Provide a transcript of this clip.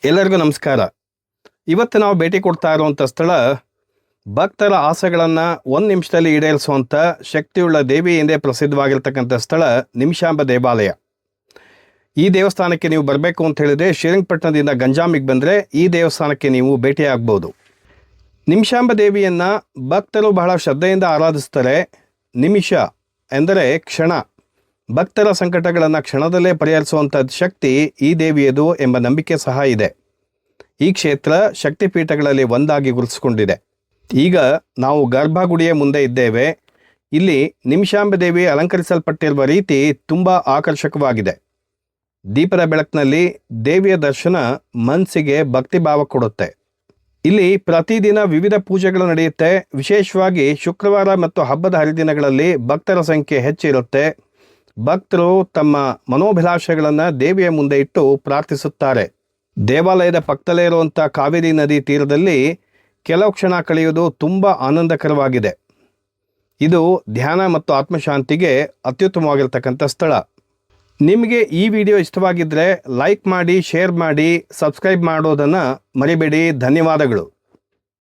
ಎಲ್ಲರಿಗೂ ನಮಸ್ಕಾರ. ಇವತ್ತು ನಾವು ಭೇಟಿ ಕೊಡ್ತಾ ಇರುವಂಥ ಸ್ಥಳ ಭಕ್ತರ ಆಸೆಗಳನ್ನು ಒಂದು ನಿಮಿಷದಲ್ಲಿ ಈಡೇರಿಸುವಂಥ ಶಕ್ತಿಯುಳ್ಳ ದೇವಿ ಎಂದೇ ಪ್ರಸಿದ್ಧವಾಗಿರ್ತಕ್ಕಂಥ ಸ್ಥಳ ನಿಮಿಷಾಂಬ ದೇವಾಲಯ. ಈ ದೇವಸ್ಥಾನಕ್ಕೆ ನೀವು ಬರಬೇಕು ಅಂತ ಹೇಳಿದರೆ ಶ್ರೀರಂಗಪಟ್ಟಣದಿಂದ ಗಂಜಾಮಿಗೆ ಬಂದರೆ ಈ ದೇವಸ್ಥಾನಕ್ಕೆ ನೀವು ಭೇಟಿಯಾಗ್ಬೋದು. ನಿಮಿಷಾಂಬ ದೇವಿಯನ್ನು ಭಕ್ತರು ಬಹಳ ಶ್ರದ್ಧೆಯಿಂದ ಆರಾಧಿಸ್ತಾರೆ. ನಿಮಿಷ ಎಂದರೆ ಕ್ಷಣ, ಭಕ್ತರ ಸಂಕಟಗಳನ್ನು ಕ್ಷಣದಲ್ಲೇ ಪರಿಹರಿಸುವಂಥ ಶಕ್ತಿ ಈ ದೇವಿಯದು ಎಂಬ ನಂಬಿಕೆ ಸಹ ಇದೆ. ಈ ಕ್ಷೇತ್ರ ಶಕ್ತಿಪೀಠಗಳಲ್ಲಿ ಒಂದಾಗಿ ಗುರುತಿಸಿಕೊಂಡಿದೆ. ಈಗ ನಾವು ಗರ್ಭಗುಡಿಯ ಮುಂದೆ ಇದ್ದೇವೆ. ಇಲ್ಲಿ ನಿಮಿಷಾಂಬ ದೇವಿ ಅಲಂಕರಿಸಲ್ಪಟ್ಟಿರುವ ರೀತಿ ತುಂಬ ಆಕರ್ಷಕವಾಗಿದೆ. ದೀಪದ ಬೆಳಕಿನಲ್ಲಿ ದೇವಿಯ ದರ್ಶನ ಮನಸ್ಸಿಗೆ ಭಕ್ತಿಭಾವ ಕೊಡುತ್ತೆ. ಇಲ್ಲಿ ಪ್ರತಿದಿನ ವಿವಿಧ ಪೂಜೆಗಳು ನಡೆಯುತ್ತೆ. ವಿಶೇಷವಾಗಿ ಶುಕ್ರವಾರ ಮತ್ತು ಹಬ್ಬದ ಹರಿದಿನಗಳಲ್ಲಿ ಭಕ್ತರ ಸಂಖ್ಯೆ ಹೆಚ್ಚಿರುತ್ತೆ. ಭಕ್ತರು ತಮ್ಮ ಮನೋಭಿಲಾಷೆಗಳನ್ನು ದೇವಿಯ ಮುಂದೆ ಇಟ್ಟು ಪ್ರಾರ್ಥಿಸುತ್ತಾರೆ. ದೇವಾಲಯದ ಪಕ್ಕದಲ್ಲೇ ಇರುವಂಥ ಕಾವೇರಿ ನದಿ ತೀರದಲ್ಲಿ ಕೆಲವು ಕ್ಷಣ ಕಳೆಯುವುದು ತುಂಬ ಆನಂದಕರವಾಗಿದೆ. ಇದು ಧ್ಯಾನ ಮತ್ತು ಆತ್ಮಶಾಂತಿಗೆ ಅತ್ಯುತ್ತಮವಾಗಿರ್ತಕ್ಕಂಥ ಸ್ಥಳ. ನಿಮಗೆ ಈ ವಿಡಿಯೋ ಇಷ್ಟವಾಗಿದ್ದರೆ ಲೈಕ್ ಮಾಡಿ, ಶೇರ್ ಮಾಡಿ, ಸಬ್ಸ್ಕ್ರೈಬ್ ಮಾಡೋದನ್ನು ಮರಿಬೇಡಿ. ಧನ್ಯವಾದಗಳು.